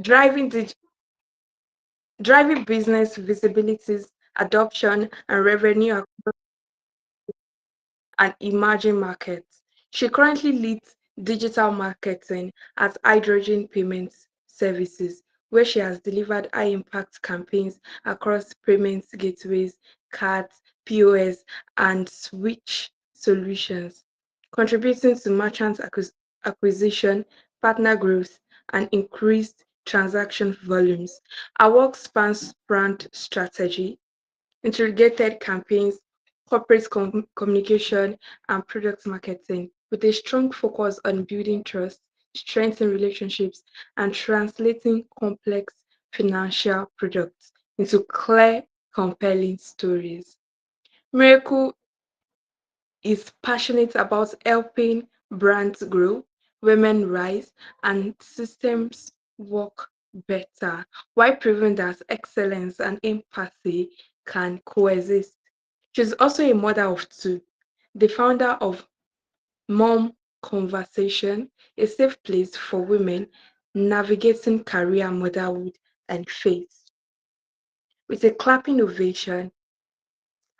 driving dig- driving business visibilities, adoption, and revenue and emerging markets. She currently leads digital marketing at Hydrogen Payments Services, where she has delivered high impact campaigns across payments gateways, cards, POS, and switch solutions, contributing to merchant acquisition, partner growth, and increased transaction volumes. Her work spans brand strategy, integrated campaigns, corporate communication, and product marketing, with a strong focus on building trust, strengthening relationships, and translating complex financial products into clear, compelling stories. Miracle is passionate about helping brands grow, women rise, and systems work better, while proving that excellence and empathy can coexist. She's also a mother of two, the founder of Mom Conversation, a safe place for women navigating career, motherhood, and faith, with a clapping ovation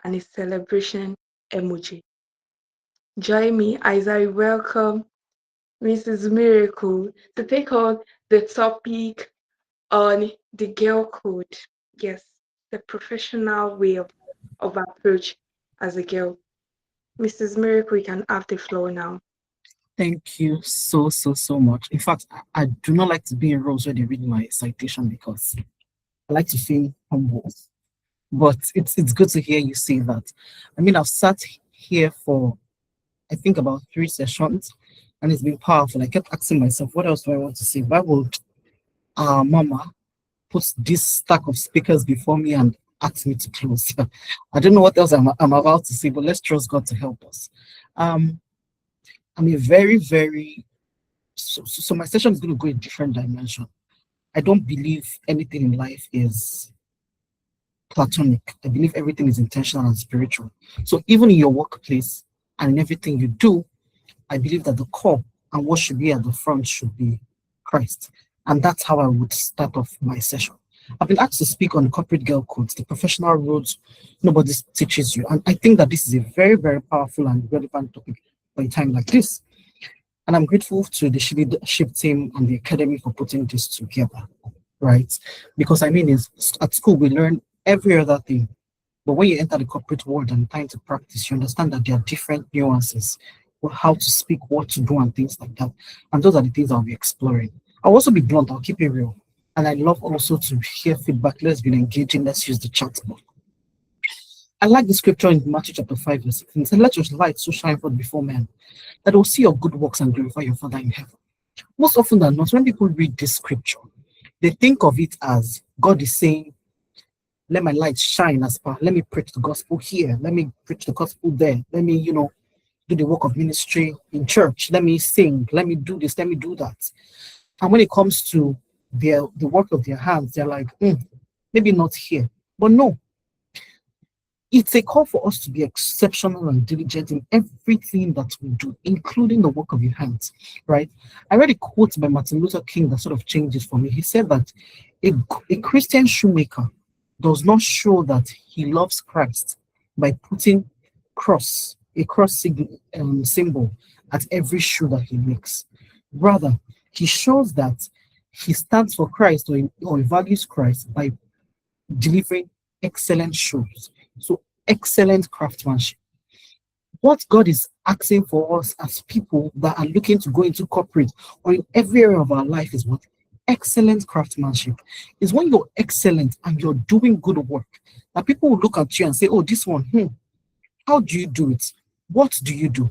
and a celebration emoji. Join me as I welcome Mrs. Miracle to take on the topic on the girl code. Yes, the professional way of approach as a girl. Mrs. Miracle, you can have the floor now. Thank you so much. In fact, I do not like to be in roles where they read my citation because I like to feel humble. But it's good to hear you say that. I mean, I've sat here for I think about 3 sessions, and it's been powerful. I kept asking myself, what else do I want to say? Why would Mama put this stack of speakers before me and ask me to close? I don't know what else I'm about to say, but let's trust God to help us. Um, I'm a so my session is going to go a different dimension. I don't believe anything in life is platonic. I believe everything is intentional and spiritual. So even in your workplace and in everything you do, I believe that the core and what should be at the front should be Christ. And that's how I would start off my session. I've been asked to speak on corporate girl codes, the professional roads nobody teaches you. And I think that this is a very powerful and relevant topic for a time like this. And I'm grateful to the Sheleadership team and the academy for putting this together, right? Because I mean, at school, we learn every other thing. But when you enter the corporate world and trying to practice, you understand that there are different nuances, how to speak, what to do, and things like that. And those are the things I'll be exploring. I'll also be blunt, I'll keep it real. And I love also to hear feedback. Let's be engaging, let's use the chat box. I like the scripture in Matthew chapter 5, verse 16. It says, let your light so shine forth before men, that they will see your good works and glorify your Father in heaven. Most often than not, when people read this scripture, they think of it as God is saying, let my light shine as far. Let me preach the gospel here. Let me preach the gospel there. Let me, do the work of ministry in church. Let me sing. Let me do this. Let me do that. And when it comes to the work of their hands, they're like, maybe not here. But no, it's a call for us to be exceptional and diligent in everything that we do, including the work of your hands, right? I read a quote by Martin Luther King that sort of changed it for me. He said that a Christian shoemaker does not show that he loves Christ by putting a cross symbol at every shoe that he makes. Rather, he shows that he stands for Christ or he values Christ by delivering excellent shoes. So excellent craftsmanship. What God is asking for us as people that are looking to go into corporate or in every area of our life is what? Excellent craftsmanship. Is when you're excellent and you're doing good work, that people will look at you and say, oh, this one, how do you do it? What do you do?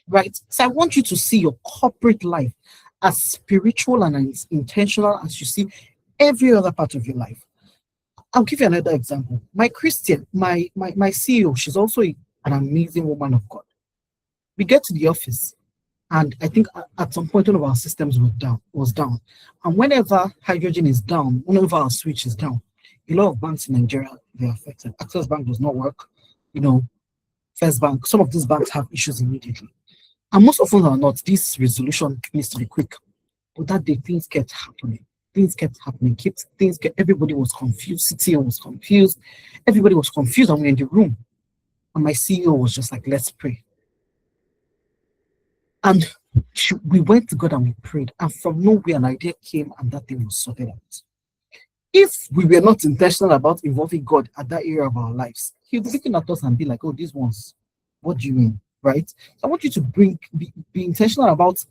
Right? So I want you to see your corporate life as spiritual and as intentional as you see every other part of your life. I'll give you another example. My CEO, she's also an amazing woman of God. We get to the office, and I think at some point one of our systems was down. And whenever hydrogen is down, whenever our switch is down, a lot of banks in Nigeria they're affected. Access Bank does not work. First Bank, some of these banks have issues immediately. And most often than not, this resolution needs to be quick. But that day things get happening. things kept happening. Everybody was confused. CTO was confused. Everybody was confused. And we're in the room. And my CEO was just like, let's pray. And we went to God and we prayed. And from nowhere, an idea came and that thing was sorted out. If we were not intentional about involving God at that area of our lives, He'll be looking at us and be like, oh, these ones, what do you mean? Right? I want you to be intentional about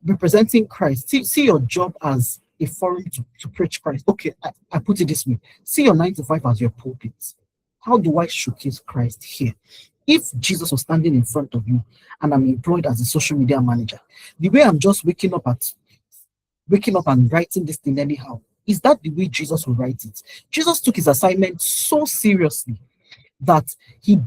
representing Christ. See your job as a forum to preach Christ. Okay, I put it this way. See your 9 to 5 as your pulpit. How do I showcase Christ here? If Jesus was standing in front of you and I'm employed as a social media manager, the way I'm just waking up and writing this thing anyhow, is that the way Jesus will write it? Jesus took his assignment so seriously that he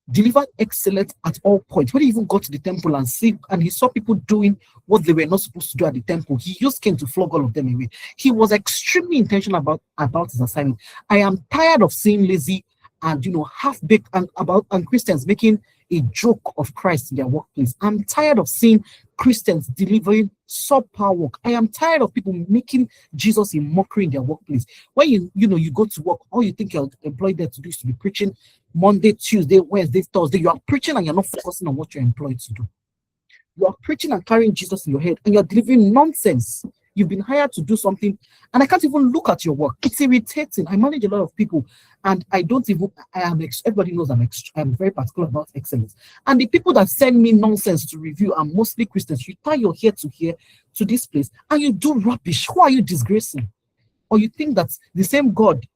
delivered excellence at all points. When he even got to the temple and he saw people doing what they were not supposed to do at the temple, he used Cain to flog all of them away. He was extremely intentional about his assignment. I am tired of seeing lazy and half-baked and Christians making a joke of Christ in their workplace. I'm tired of seeing Christians delivering subpar work. I am tired of people making Jesus a mockery in their workplace. When you go to work, all you think you're employed there to do is to be preaching Monday, Tuesday, Wednesday, Thursday. You are preaching and you're not focusing on what you're employed to do. You are preaching and carrying Jesus in your head and you're delivering nonsense. You've been hired to do something and I can't even look at your work. It's irritating. I manage a lot of people and everybody knows I'm very particular about excellence. And the people that send me nonsense to review are mostly Christians. You tie your hair to here to this place and you do rubbish. Who are you disgracing? Or you think that the same God,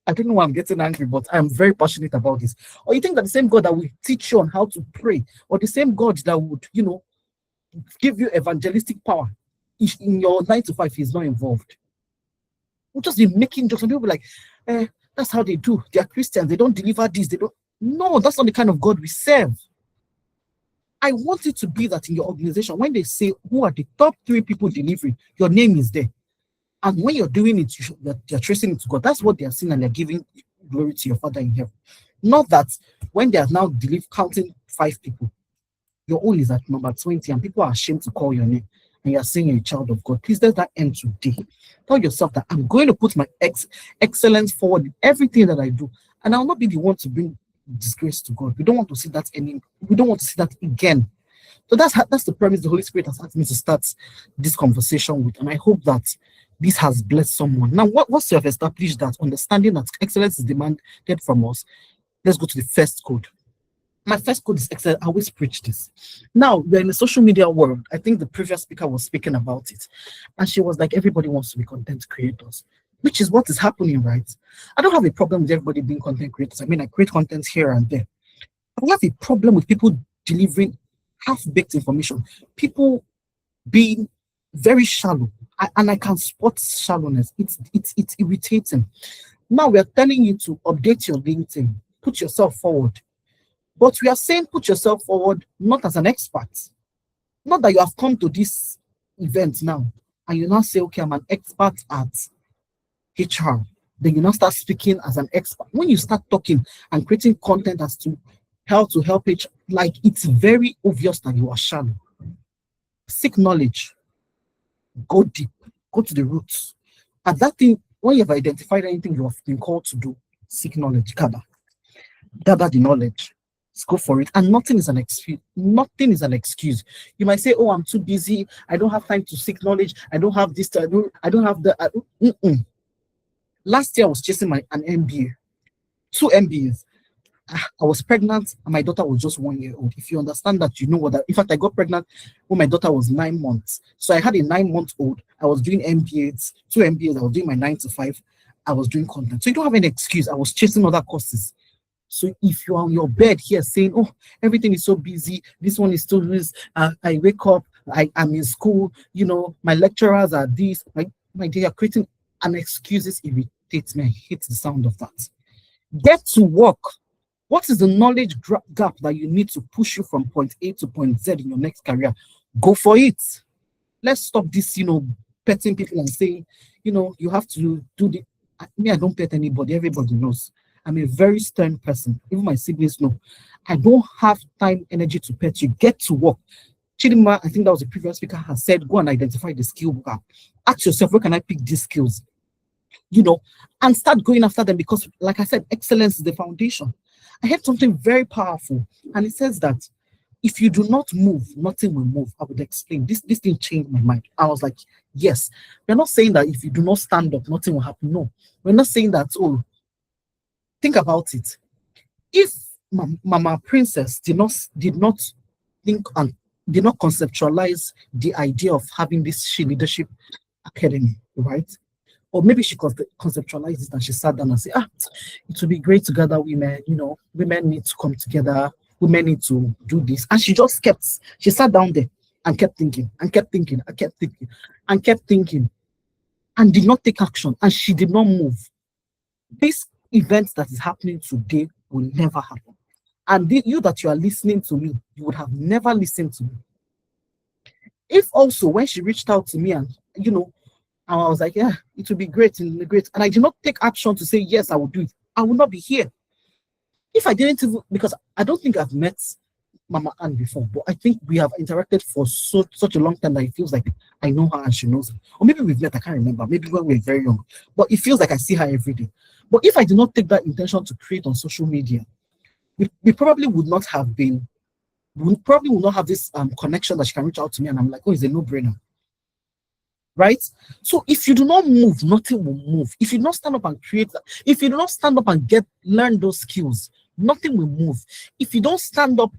I don't know why I'm getting angry, but I'm very passionate about this. Or you think that the same God that will teach you on how to pray, or the same God that would, give you evangelistic power, in your 9 to 5, he's not involved. We'll just be making jokes and people be like, that's how they do. They are Christians. They don't deliver this. They don't. No, that's not the kind of God we serve. I want it to be that in your organization, when they say who are the top 3 people delivering, your name is there. And when you're doing it, you're tracing it to God. That's what they are seeing, and they're giving glory to your Father in heaven. Not that when they are now counting 5 people, your own is at number 20, and people are ashamed to call your name, and you're saying you're a child of God. Please let that end today. Tell yourself that I'm going to put my excellence forward in everything that I do, and I'll not be the one to bring disgrace to God. We don't want to see that we don't want to see that again. So that's the premise the Holy Spirit has asked me to start this conversation with, and I hope that this has blessed someone. Now, once you have established that, understanding that excellence is demanded from us, let's go to the first code. My first code is excellence. I always preach this. Now, we're in the social media world. I think the previous speaker was speaking about it, and she was like, everybody wants to be content creators, which is what is happening, right? I don't have a problem with everybody being content creators. I mean, I create content here and there. I have a problem with people delivering half-baked information, people being very shallow, and I can spot shallowness. It's irritating. Now we are telling you to update your LinkedIn, put yourself forward, but we are saying put yourself forward not as an expert. Not that you have come to this event now and you now say, okay, I'm an expert at HR. Then you now start speaking as an expert. When you start talking and creating content as to how to help HR, like it's very obvious that you are shallow. Seek knowledge. Go deep. Go to the roots. And that thing, when you have identified anything you have been called to do, seek knowledge. Gather the knowledge. Let's go for it. And nothing is an excuse. Nothing is an excuse. You might say, oh, I'm too busy. I don't have time to seek knowledge. I don't have this. I don't have the. Last year, I was chasing an MBA. 2 MBAs. I was pregnant and my daughter was just 1 year old. If you understand that, you know what that. In fact, I got pregnant when my daughter was 9 months. So I had a 9-month-old. I was doing MBAs, 2 MBAs. I was doing my 9 to 5. I was doing content. So you don't have any excuse. I was chasing other courses. So if you are on your bed here saying, oh, everything is so busy, this one is still this, I wake up, I'm in school, my lecturers are this, my dear, creating an excuses irritates me. I hate the sound of that. Get to work. What is the knowledge gap that you need to push you from point A to point Z in your next career? Go for it. Let's stop this, petting people and saying, you have to do the. I don't pet anybody. Everybody knows. I'm a very stern person. Even my siblings know. I don't have time, energy to pet you. Get to work. Chidima, I think that was the previous speaker, has said, go and identify the skill gap. Ask yourself, where can I pick these skills? You know, and start going after them because, like I said, excellence is the foundation. I heard something very powerful, and it says that if you do not move, nothing will move. I would explain. This thing changed my mind. I was like, yes, we're not saying that if you do not stand up, nothing will happen. No, we're not saying that. Oh, think about it. If Mama Princess did not think and did not conceptualize the idea of having this she leadership academy, right? Or maybe she conceptualized it and she sat down and said, it would be great to gather women, women need to come together, women need to do this. And she sat down there and kept thinking and kept thinking and kept thinking and kept thinking and did not take action and she did not move. This event that is happening today will never happen. And you that you are listening to me, you would have never listened to me. If also when she reached out to me and and I was like, yeah, it would be great and great. And I did not take action to say, yes, I will do it. I will not be here. If I didn't even, because I don't think I've met Mama Ann before, but I think we have interacted for such a long time that it feels like I know her and she knows me. Or maybe we've met, I can't remember. Maybe when we were very young. But it feels like I see her every day. But if I did not take that intention to create on social media, we probably would not have been, we probably would not have this connection that she can reach out to me and I'm like, oh, it's a no-brainer. Right? So if you do not move, nothing will move. If you do not stand up and create that, if you do not stand up and learn those skills, nothing will move. If you don't stand up,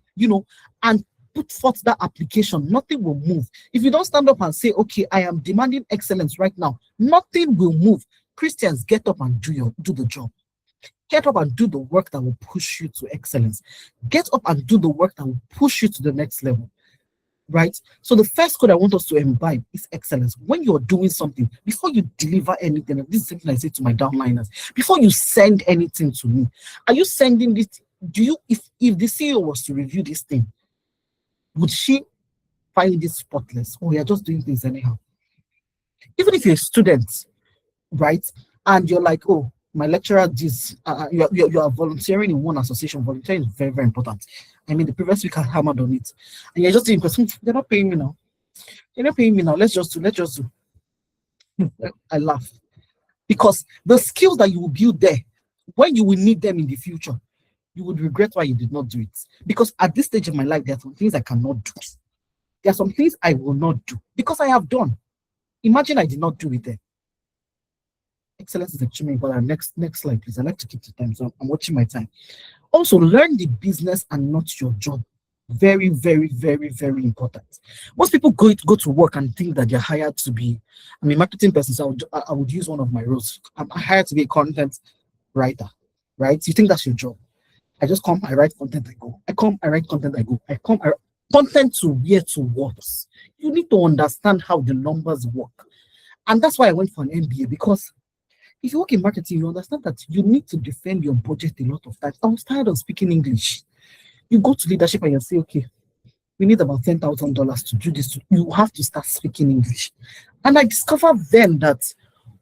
and put forth that application, nothing will move. If you don't stand up and say, okay, I am demanding excellence right now, nothing will move. Christians, get up and do the job. Get up and do the work that will push you to excellence. Get up and do the work that will push you to the next level. Right? So the first code I want us to imbibe is excellence. When you're doing something, before you deliver anything, and this is something I say to my downliners, before you send anything to me, are you sending this? If the CEO was to review this thing, would she find this spotless? Or you're just doing things anyhow? Even if you're a student, right? And you're like, oh, my lecturer, you are volunteering in one association. Volunteering is very, very important. I mean, the previous week I hammered on it. And you're just doing because they're not paying me now. They're not paying me now. Let's just do. I laugh. Because the skills that you will build there, when you will need them in the future, you would regret why you did not do it. Because at this stage of my life, there are some things I cannot do. There are some things I will not do because I have done. Imagine I did not do it there. Excellence is extremely important. Next slide, please. I like to keep the time, so I'm watching my time. Also, learn the business and not your job. Very, very, very, very important. Most people go to work and think that they're hired to be, I'm a marketing person, so I would use one of my roles. I'm hired to be a content writer, right? You think that's your job. I just come, I write content, I go. I come, I write content, I go. Content to where to what. You need to understand how the numbers work. And that's why I went for an MBA, because if you work in marketing, you understand that you need to defend your budget a lot of times. I was tired of speaking English. You go to leadership and you say, okay, we need about $10,000 to do this. You have to start speaking English. And I discovered then that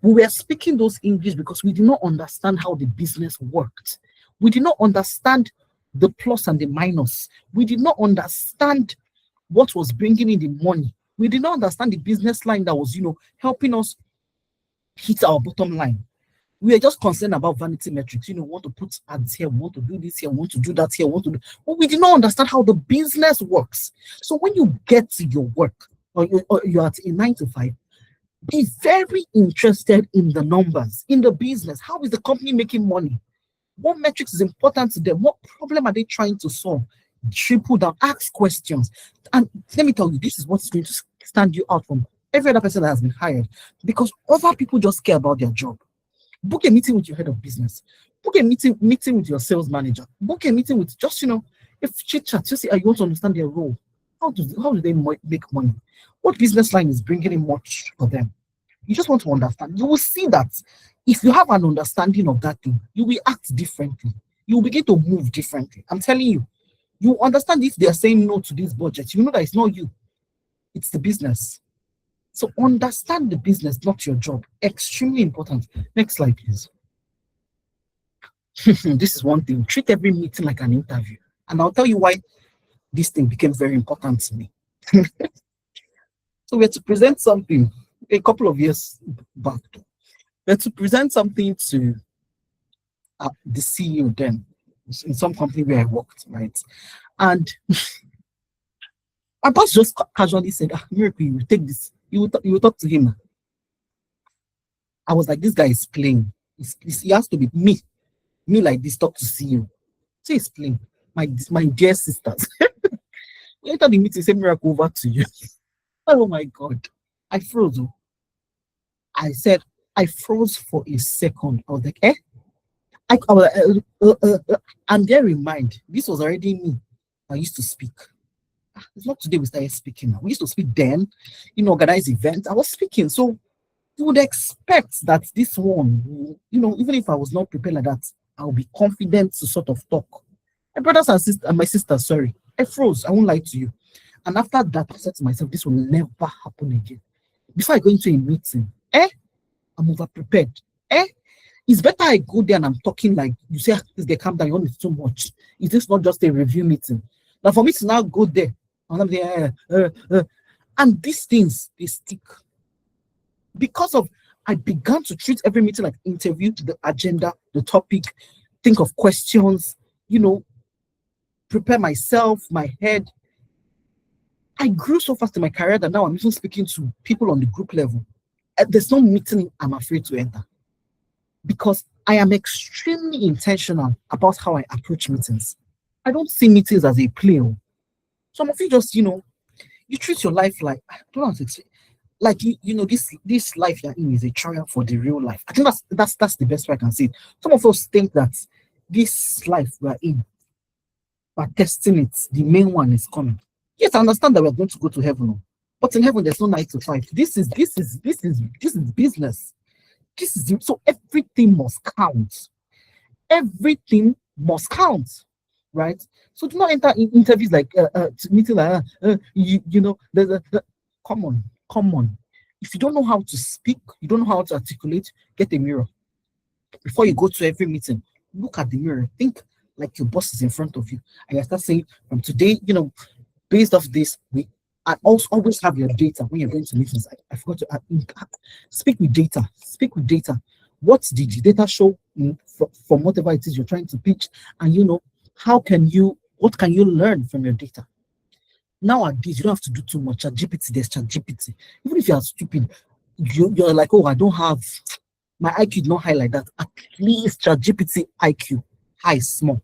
we were speaking those English because we did not understand how the business worked. We did not understand the plus and the minus. We did not understand what was bringing in the money. We did not understand the business line that was, helping us hit our bottom line. We are just concerned about vanity metrics. We want to put ads here, we want to do this here, we want to do that here, but we did not understand how the business works. So when you get to your work, or you're at a 9 to 5, be very interested in the numbers, in the business. How is the company making money? What metrics is important to them? What problem are they trying to solve? Triple down, ask questions. And let me tell you, this is what's going to stand you out from every other person that has been hired, because other people just care about their job. Book a meeting with your head of business. Book a meeting with your sales manager. Book a meeting with just, if chit chat, just say, you want to understand their role. How do they make money? What business line is bringing in much for them? You just want to understand. You will see that if you have an understanding of that thing, you will act differently. You will begin to move differently. I'm telling you, you understand if they are saying no to this budget. You know that it's not you, it's the business. So understand the business, not your job. Extremely important. Next slide, please. This is one thing. Treat every meeting like an interview. And I'll tell you why this thing became very important to me. So we had to present something a couple of years back. We had to present something to the CEO then in some company where I worked, right? And my boss just casually said, Miracle, you take this, you will talk to him. I was like, this guy is playing. He has to be me like this, talk to CEO. So he's playing. My dear sisters. Later the meeting, say Miracle over to you. Oh my God. I froze. Oh. I said, I froze for a second. I was like, eh? I was and bear in mind, this was already me. I used to speak. It's not today we started speaking now. We used to speak then, organize events. I was speaking. So you would expect that this one, even if I was not prepared like that, I'll be confident to sort of talk. My brothers and sisters, and my sisters, sorry, I froze. I won't lie to you. And after that, I said to myself, this will never happen again. Before I go into a meeting, I'm over prepared. It's better I go there and I'm talking like you say, this guy calm down, you want it too much. Is this not just a review meeting? Now for me to now go there, and I'm there, and these things they stick because of I began to treat every meeting like interview, the agenda, the topic, think of questions, prepare myself, my head. I grew so fast in my career that now I'm even speaking to people on the group level. There's no meeting I'm afraid to enter because I am extremely intentional about how I approach meetings. I don't see meetings as a play. Some of you just, you treat your life like, I don't know how to explain. Like this life you're in is a trial for the real life. I think that's the best way I can say it. Some of us think that this life we're in, we're testing it. The main one is coming. Yes, I understand that we're going to go to heaven, but in heaven there's no 9 to 5. This is business. So everything must count. Everything must count, right? So do not enter in interviews like meeting like come on. If you don't know how to speak, you don't know how to articulate, get a mirror. Before you go to every meeting, look at the mirror. Think like your boss is in front of you. And you start saying, from today, based off this, I also always have your data when you're going to meetings. I forgot to speak with data. Speak with data. What did the data show from whatever it is you're trying to pitch? And what can you learn from your data? Nowadays, you don't have to do too much. ChatGPT, there's ChatGPT. Even if you are stupid, you're like, oh, I don't have my IQ not high like that. At least ChatGPT IQ high, small.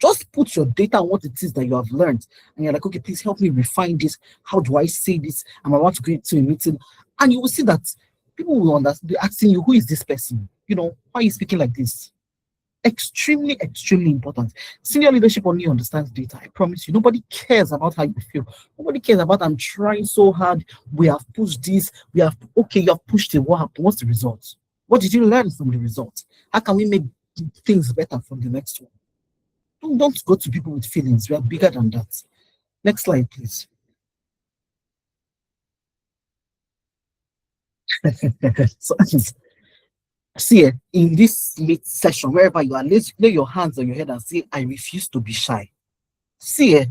Just put your data on what it is that you have learned, and you're like, okay, please help me refine this. How do I say this? I'm about to go into a meeting, and you will see that people will understand. Be asking you, who is this person? Why are you speaking like this? Extremely, extremely important. Senior leadership only understands data. I promise you. Nobody cares about how you feel. Nobody cares about I'm trying so hard. We have pushed this. You have pushed it. What happened? What's the result? What did you learn from the result? How can we make things better from the next one? Don't go to people with feelings. We are bigger than that. Next slide, please. So, see, in this session, wherever you are, lay your hands on your head and say, I refuse to be shy. See,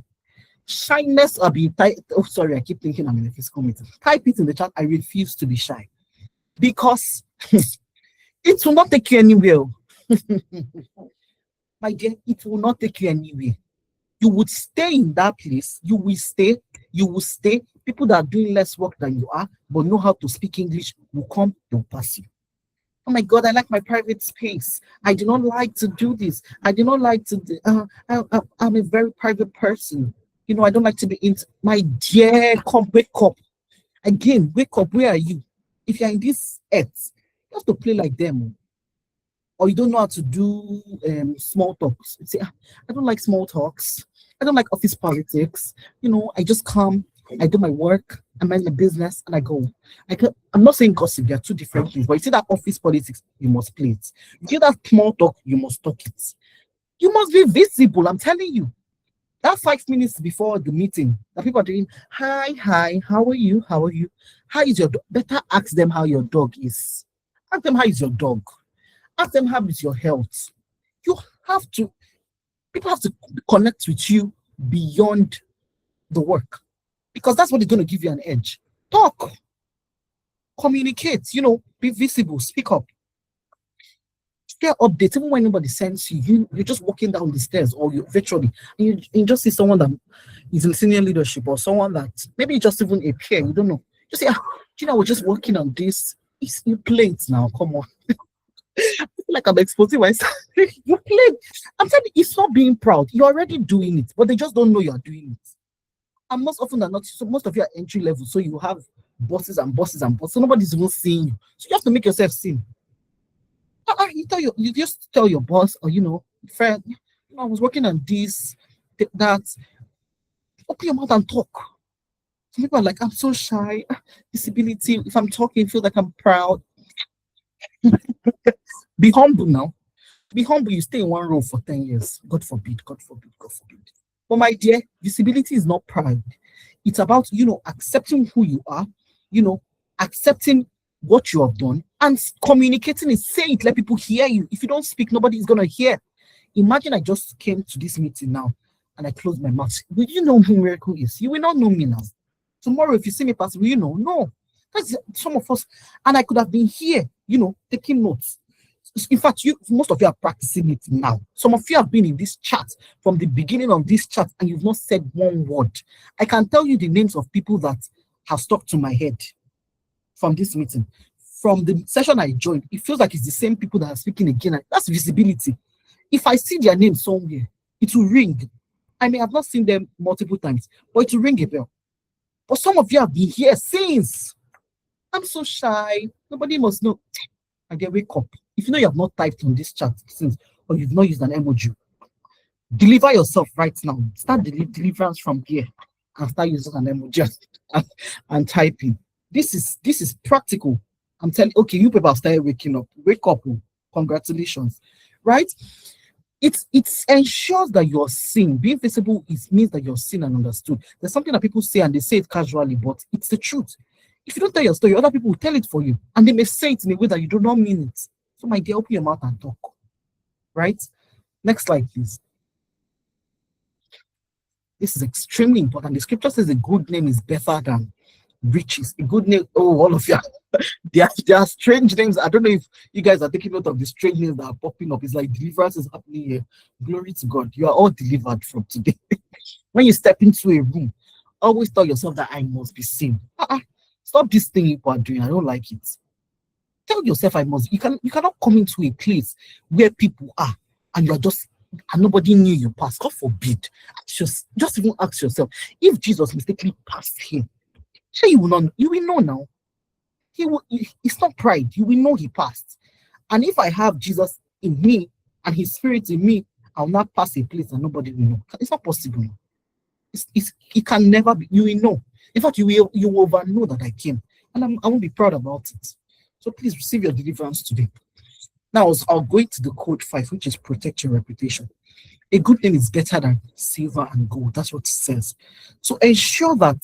shyness or be tight. Oh, sorry, I keep thinking I'm in a physical meeting. Type it in the chat. I refuse to be shy. Because it will not take you anywhere. My dear, it will not take you anywhere. You would stay in that place. You will stay. People that are doing less work than you are, but know how to speak English, will come, they'll pass you. Oh my God, I like my private space. I do not like to do this. I do not like to do, I'm a very private person. I don't like to be into, my dear, come, wake up. Again, wake up. Where are you? If you're in this earth, you have to play like them. Or you don't know how to do small talks. You say, I don't like small talks. I don't like office politics. I just come, I do my work, I mind my business, and I go. I'm not saying gossip, they are two different things. But you see that office politics, you must play it. You see that small talk, you must talk it. You must be visible, I'm telling you. That 5 minutes before the meeting, that people are doing, hi, how are you? How are you? How is your dog? Better ask them how your dog is. Ask them how is your dog. Ask them how is your health. People have to connect with you beyond the work. because that's what is going to give you an edge. Talk, communicate, be visible, speak up, share updates. Even when nobody sends you, you're just walking down the stairs or you virtually, and you just see someone that is in senior leadership or someone that maybe just even a peer, you don't know. Just say, I was just working on this. It's you play it now. Come on. I feel like I'm exposing myself. You play. I'm telling you, it's not being proud. You're already doing it, but they just don't know you're doing it. And most often than not, so most of you are entry level, so you have bosses and bosses and bosses. So nobody's even seeing you. So you have to make yourself seen. You just tell your boss or friend, I was working on this, that. Open your mouth and talk. Some people are like, I'm so shy. Visibility. If I'm talking, feel like I'm proud. Be humble now. To be humble, you stay in one room for 10 years. God forbid, God forbid, God forbid. But my dear, visibility is not pride. It's about, accepting who you are, accepting what you have done and communicating it. Say it, let people hear you. If you don't speak, nobody is going to hear. Imagine I just came to this meeting now and I closed my mouth. Will you know who Miracle is? You will not know me now. Tomorrow, if you see me pass, will you know? No. That's some of us. And I could have been here, taking notes. In fact, most of you are practicing it now. Some of you have been in this chat from the beginning of this chat and you've not said one word. I can tell you the names of people that have stuck to my head from this meeting. From the session I joined, it feels like it's the same people that are speaking again. That's visibility. If I see their name somewhere, it will ring. I may have not seen them multiple times, but it will ring a bell. But some of you have been here since. I'm so shy. Nobody must know. I get wake up. If you know you have not typed on this chat since, or you've not used an emoji, deliver yourself right now. Start deliverance from here and start using an emoji and typing. This is practical. I'm telling you, okay, you people have started waking up. Wake up. Congratulations. Right? It ensures that you're seen. Being visible means that you're seen and understood. There's something that people say and they say it casually, but it's the truth. If you don't tell your story, other people will tell it for you. And they may say it in a way that you do not mean it. So my dear, open your mouth and talk. Right? Next slide, please. This is extremely important. The scripture says a good name is better than riches. A good name, all of you. There are strange names. I don't know if you guys are taking note of the strange names that are popping up. It's like deliverance is happening here. Glory to God. You are all delivered from today. When you step into a room, always tell yourself that I must be seen. Stop this thing you are doing. I don't like it. Tell yourself I must. You cannot come into a place where people are and you're just and nobody knew you passed. God forbid. Just even ask yourself, if Jesus mistakenly passed here, sure you will know now. It's not pride. You will know he passed. And if I have Jesus in me and his spirit in me, I'll not pass a place and nobody will know. It's not possible. It can never be. You will know. In fact, you will over know that I came. And I won't be proud about it. So please receive your deliverance today. Now I'll go into the code 5, which is protect your reputation. A good name is better than silver and gold. That's what it says. So ensure that.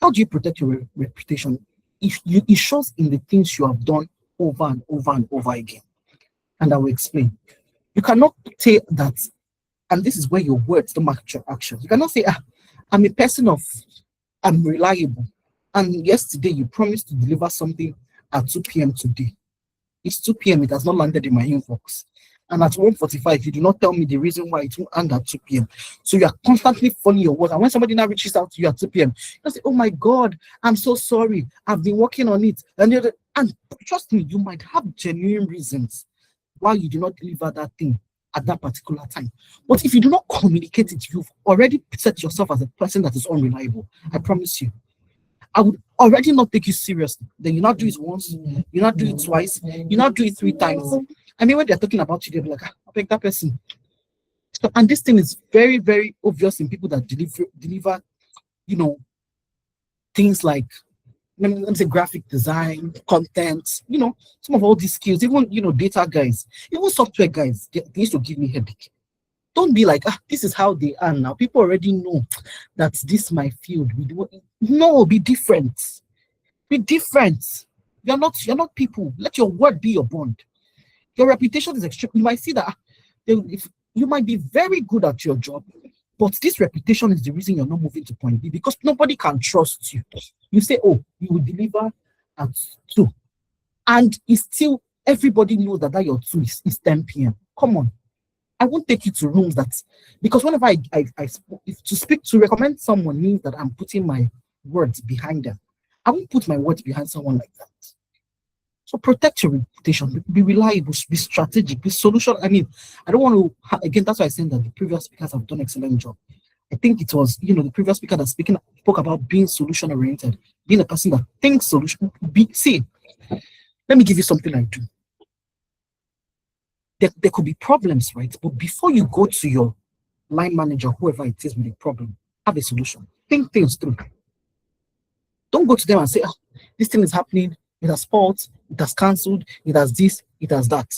How do you protect your reputation? It shows in the things you have done over and over and over again. And I will explain. You cannot say that, and this is where your words don't match your actions. You cannot say, I'm reliable. And yesterday you promised to deliver something at 2 p.m. today. It's 2 p.m. It has not landed in my inbox. And at 1:45, you do not tell me the reason why it won't end at 2 p.m. So you are constantly following your work. And when somebody now reaches out to you at 2 p.m., you say, oh my God, I'm so sorry. I've been working on it. And trust me, you might have genuine reasons why you do not deliver that thing at that particular time. But if you do not communicate it, you've already set yourself as a person that is unreliable. I promise you. I would already not take you seriously. Then you not do it once, you not do it twice, you not do it 3 times. I mean, when they're talking about you, they'll be like, I beg that person. So, and this thing is very, very obvious in people that deliver, things like, let me say graphic design, content, some of all these skills, even, data guys, even software guys, they used to give me headache. Don't be like, this is how they are now. People already know that this is my field. No, be different. Be different. You're not people. Let your word be your bond. Your reputation is extreme. You might see that you might be very good at your job, But this reputation is the reason you're not moving to point B, because nobody can trust you. You say, oh, you will deliver at 2. And it's still, everybody knows that your 2 is 10 p.m. Come on. I won't take you to rooms that, because whenever if to speak, to recommend someone means that I'm putting my words behind them. I won't put my words behind someone like that. So protect your reputation, be reliable, be strategic, be solution. I mean, I don't want to, again, that's why I said that the previous speakers have done an excellent job. I think it was, the previous speaker that spoke about being solution oriented, being a person that thinks solution. See, let me give you something I do. There could be problems, right? But before you go to your line manager, whoever it is with a problem, have a solution. Think things through. Don't go to them and say, this thing is happening, it has faults, it has cancelled, it has this, it has that.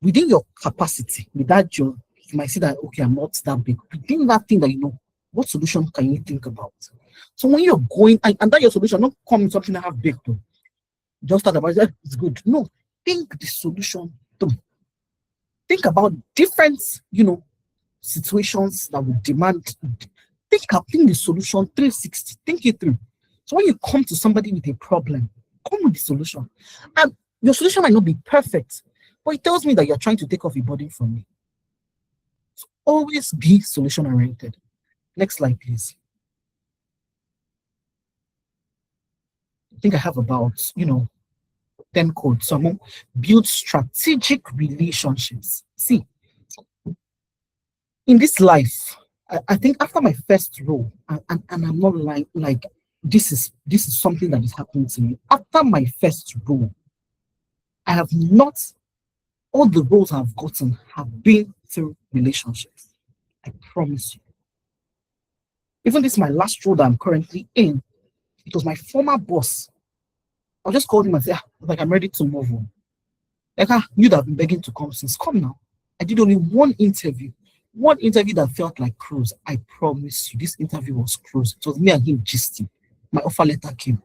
Within your capacity, without you might see that, okay, I'm not that big. Within that thing that you know, what solution can you think about? So when you're going, and that your solution, not come with something I have big to just start about it, it's good. No, think the solution through. Think about different, situations that would demand. Think the solution 360. Think it through. So when you come to somebody with a problem, come with the solution. And your solution might not be perfect, but it tells me that you're trying to take off a burden from me. So always be solution oriented. Next slide, please. I think I have about, 10 codes. So I'm going to build strategic relationships. See, in this life, I think after my first role, and I'm not lying, like this is something that is happening to me. After my first role, I have not, all the roles I've gotten have been through relationships. I promise you. Even this, my last role that I'm currently in, it was my former boss. I just called him and said, like, I'm ready to move on. Like, you'd have been begging to come since. Come now. I did only one interview that felt like cruise. I promise you, this interview was cruise. It was me and him gisting. My offer letter came.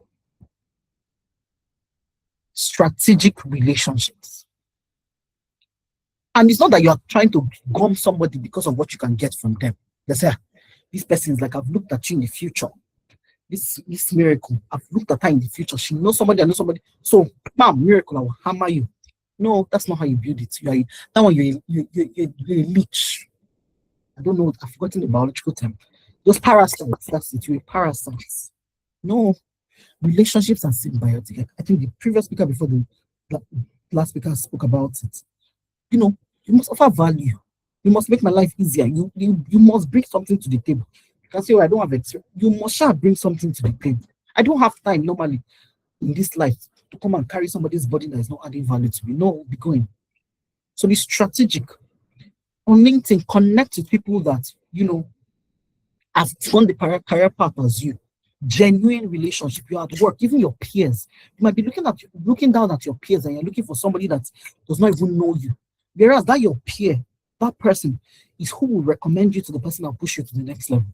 Strategic relationships. And it's not that you're trying to gum somebody because of what you can get from them. They say, this person is like, I've looked at you in the future. This miracle, I've looked at her in the future. She knows somebody, I know somebody. So, ma'am, miracle, I will hammer you. No, that's not how you build it. You're a leech. I don't know, I've forgotten the biological term. Those parasites, that's it, you're a parasite. No, relationships are symbiotic. I think the previous speaker before the last speaker spoke about it. You must offer value. You must make my life easier. You must bring something to the table. You can say, I don't have experience. You must bring something to the table. I don't have time normally in this life to come and carry somebody's body that is not adding value to me. No, be going. So be strategic. On LinkedIn, connect with people that, have found the career path as you. Genuine relationship. You're at work, even your peers. You might be looking down at your peers and you're looking for somebody that does not even know you. Whereas that your peer, that person is who will recommend you to the person that will push you to the next level.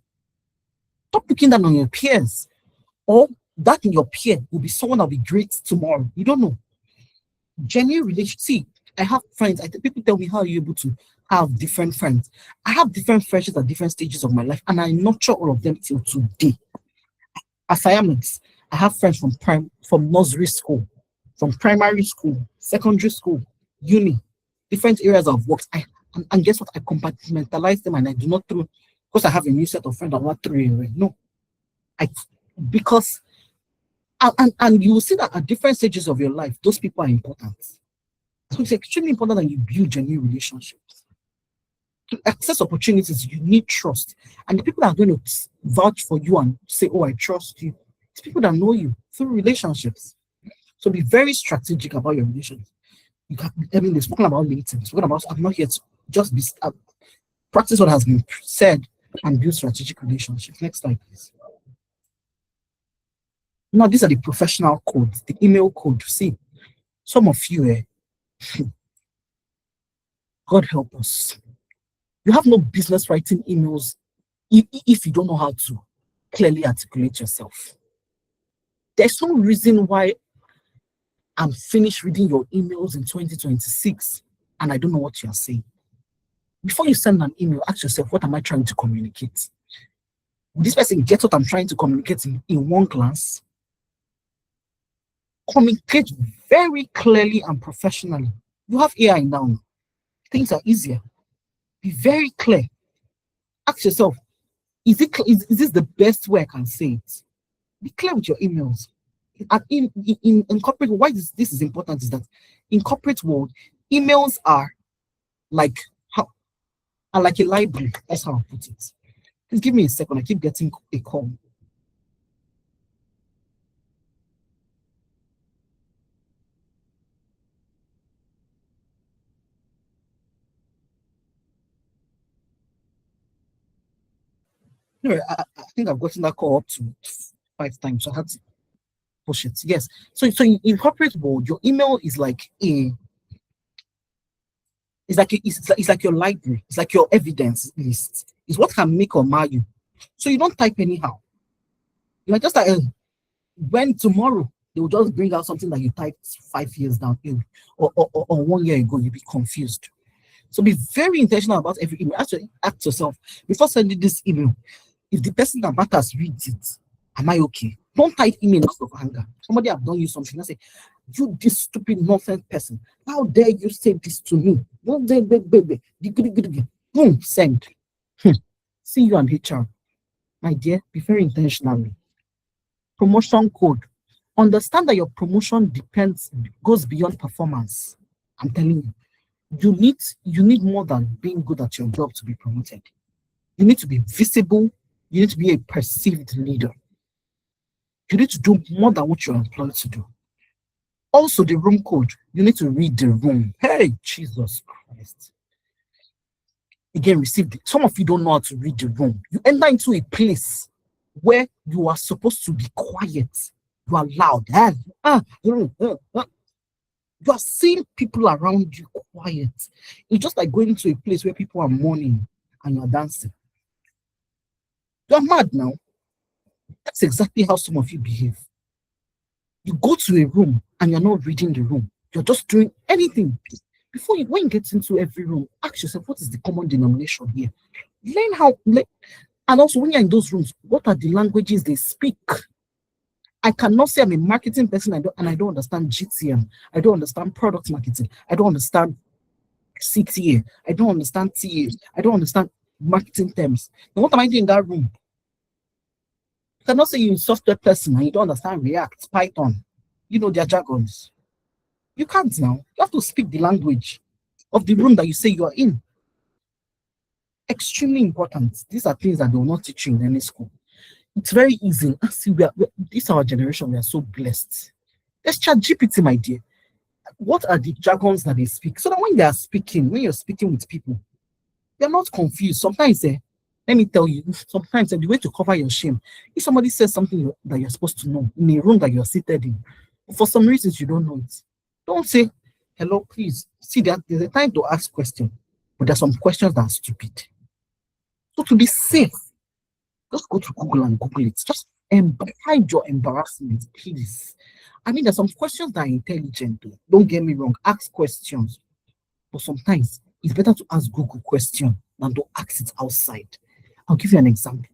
Stop looking down on your peers. Or that in your peer will be someone that will be great tomorrow. You don't know. Genuine relationship. See, I have friends. People tell me, how are you able to have different friends? I have different friendships at different stages of my life, and I nurture all of them till today. As I am, I have friends from nursery school, from primary school, secondary school, uni, different areas I've worked. And guess what? I compartmentalize them, and I do not throw, because I have a new set of friends, I want to throw away. No, because you will see that at different stages of your life, those people are important. So it's extremely important that you build genuine relationships. To access opportunities, you need trust. And the people that are going to vouch for you and say, oh, I trust you, it's people that know you through relationships. So be very strategic about your relationships. They've spoken about LinkedIn, I'm not here to just be practice what has been said and build strategic relationships. Next slide, please. Now, these are the professional codes, the email code. See, some of you, God help us. You have no business writing emails if you don't know how to clearly articulate yourself. There's no reason why I'm finished reading your emails in 2026 and I don't know what you're saying. Before you send an email, ask yourself, what am I trying to communicate? Will this person get what I'm trying to communicate in one glance? Communicate very clearly and professionally. You have AI now. Things are easier. Be very clear. Ask yourself, is this the best way I can say it? Be clear with your emails. And in corporate, why this is important is that in corporate world, emails like how are like a library. That's how I put it. Please give me a second. I keep getting a call. Anyway, I think I've gotten that call up to 5 times, so I had to push it. Yes. So in corporate world, your email is like it's like your library. It's like your evidence list. It's what can make or mar you. So you don't type anyhow. You are just like when tomorrow they will just bring out something that you typed 5 years down or 1 year ago, you'll be confused. So be very intentional about every email. Actually, ask yourself before sending this email, if the person that matters reads it, am I okay? Don't type email out of anger. Somebody have done you something. I say, you this stupid nonsense person. How dare you say this to me? Boom, send. See you on HR. My dear, be very intentional. Promotion code. Understand that your promotion goes beyond performance. I'm telling you. You need more than being good at your job to be promoted. You need to be visible. You need to be a perceived leader. You need to do more than what you're employed to do. Also, the room code. You need to read the room. Hey, Jesus Christ. Again, some of you don't know how to read the room. You enter into a place where you are supposed to be quiet. You are loud. You are seeing people around you quiet. It's just like going to a place where people are mourning and you're dancing. You're mad now. That's exactly how some of you behave. You go to a room and you're not reading the room. You're just doing anything. When you get into every room, ask yourself, what is the common denomination here? And also when you're in those rooms, what are the languages they speak? I cannot say I'm a marketing person and I don't understand GTM. I don't understand product marketing. I don't understand CTA. I don't understand TA. I don't understand marketing terms. Then what am I doing in that room? You cannot say you're a software person and you don't understand React, Python. You know their jargons. You can't now. You have to speak the language of the room that you say you are in. Extremely important. These are things that they will not teach you in any school. It's very easy. See, this is our generation. We are so blessed. Let's chat GPT, my dear. What are the jargons that they speak? So that when you're speaking with people, you're not confused. Sometimes, let me tell you, sometimes the way to cover your shame, if somebody says something that you're supposed to know in a room that you're seated in, for some reasons you don't know it, don't say, hello, please. See, there's a time to ask questions, but there's some questions that are stupid. So to be safe, just go to Google and Google it. Just hide your embarrassment, please. I mean, there's some questions that are intelligent. Don't get me wrong. Ask questions. But sometimes it's better to ask Google questions than to ask it outside. I'll give you an example.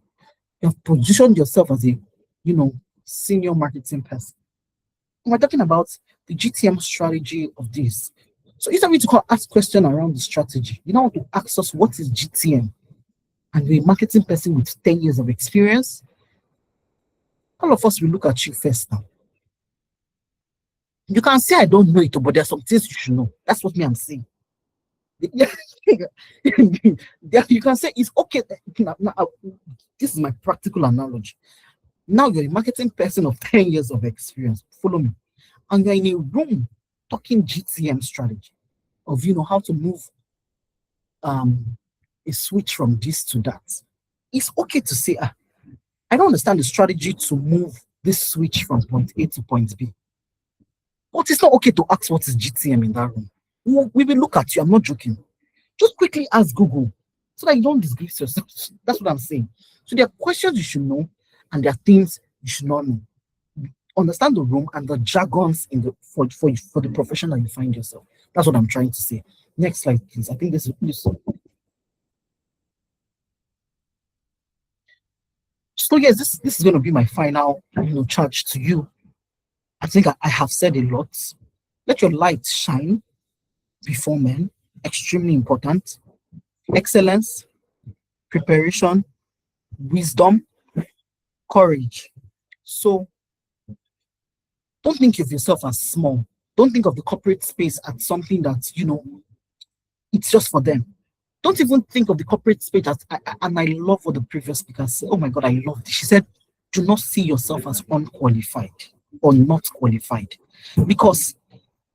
You have positioned yourself as a, senior marketing person. We're talking about the GTM strategy of this. So instead of you to ask questions around the strategy, you now want to ask us what is GTM? And you're a marketing person with 10 years of experience. All of us will look at you first now. You can say I don't know it, but there's some things you should know. That's what I'm saying. You can say it's okay. Now, this is my practical analogy. Now you're a marketing person of 10 years of experience. Follow me. And you're in a room talking GTM strategy of how to move a switch from this to that. It's okay to say, I don't understand the strategy to move this switch from point A to point B. But it's not okay to ask what is GTM in that room. We will look at you. I'm not joking. Just quickly ask Google so that you don't disgrace yourself. That's what I'm saying. So there are questions you should know and there are things you should not know. Understand the room and the jargons for the profession that you find yourself. That's what I'm trying to say. Next slide, please. I think this is. So yes, this is going to be my final, charge to you. I think I have said a lot. Let your light shine before men. Extremely important. Excellence, preparation, wisdom, courage. So don't think of yourself as small. Don't think of the corporate space as something that, it's just for them. Don't even think of the corporate space as, and I love what the previous speaker said. Oh my God, I love this. She said, do not see yourself as unqualified or not qualified. Because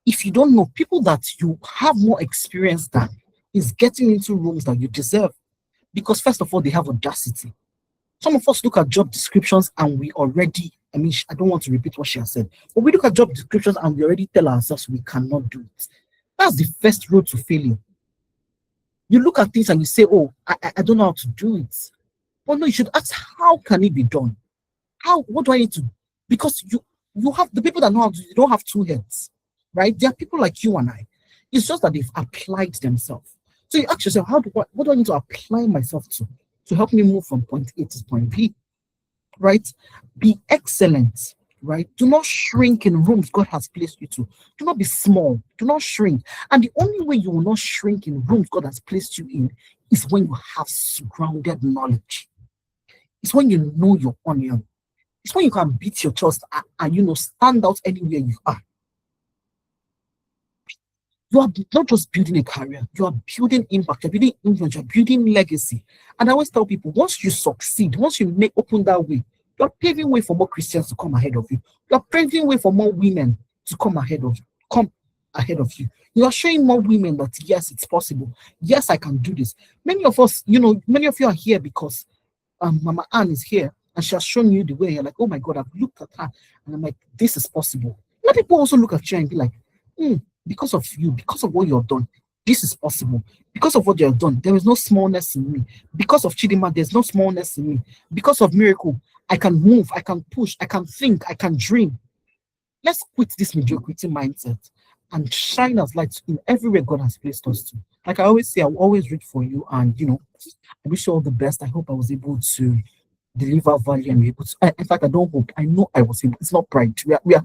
if you don't know, people that you have more experience than is getting into rooms that you deserve. Because first of all, they have audacity. Some of us look at job descriptions and we already, I mean, I don't want to repeat what she has said, but we look at job descriptions and we already tell ourselves we cannot do it. That's the first road to failure. You look at things and you say, oh, I don't know how to do it. Well, no, you should ask, how can it be done? What do I need to, because you have the people that know how to, you don't have two heads, right? There are people like you and I. It's just that they've applied themselves. So you ask yourself, what do I need to apply myself to help me move from point A to point B, right? Be excellent, right? Do not shrink in rooms God has placed you to. Do not be small. Do not shrink. And the only way you will not shrink in rooms God has placed you in is when you have grounded knowledge. It's when you know your onion. It's when you can beat your chest and stand out anywhere you are. You are not just building a career, you are building impact, you're building influence, you're building legacy. And I always tell people, once you succeed, once you open that way, you're paving way for more Christians to come ahead of you. You're paving way for more women to come ahead of you. You are showing more women that yes, it's possible. Yes, I can do this. Many of us, many of you are here because Mama Ann is here and she has shown you the way. You're like, oh my God, I've looked at her and I'm like, this is possible. Let people also look at you and be like, because of you, because of what you've done, this is possible. Because of what you have done, there is no smallness in me. Because of Chidima, there's no smallness in me. Because of Miracle, I can move, I can push, I can think, I can dream. Let's quit this mediocrity mindset and shine as lights in everywhere God has placed us to. Like I always say, I will always read for you, and I wish you all the best. I hope I was able to deliver value and be able to. In fact, I don't hope. I know I was able. It's not pride. We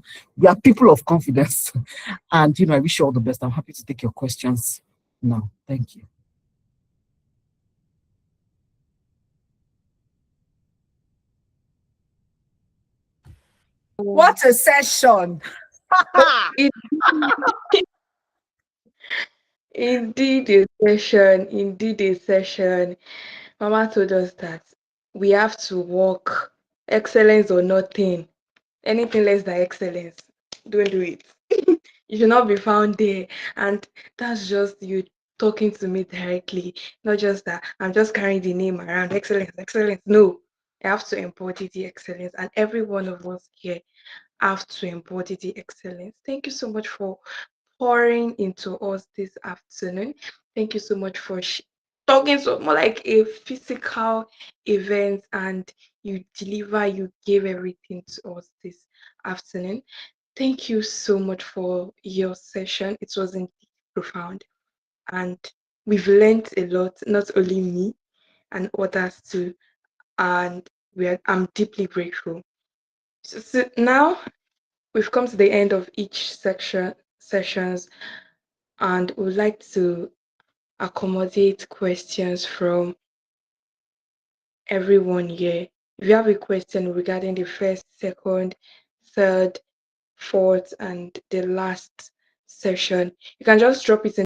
are people of confidence, and I wish you all the best. I'm happy to take your questions now. Thank you. What a session! It, indeed a session, indeed a session. Mama told us that we have to work excellence or nothing. Anything less than excellence, don't do it. You should not be found there. And that's just you talking to me directly, not just that I'm just carrying the name around. Excellence, excellence. No, I have to embody the excellence, and every one of us here have to embody the excellence. Thank you so much for pouring into us this afternoon. Thank you so much for talking so more like a physical event, and you gave everything to us this afternoon. Thank you so much for your session. It was indeed profound, and we've learned a lot, not only me and others too, and I'm deeply grateful. So now we've come to the end of each sessions, and we would like to accommodate questions from everyone here. If you have a question regarding the first, second, third, fourth, and the last session, you can just drop it in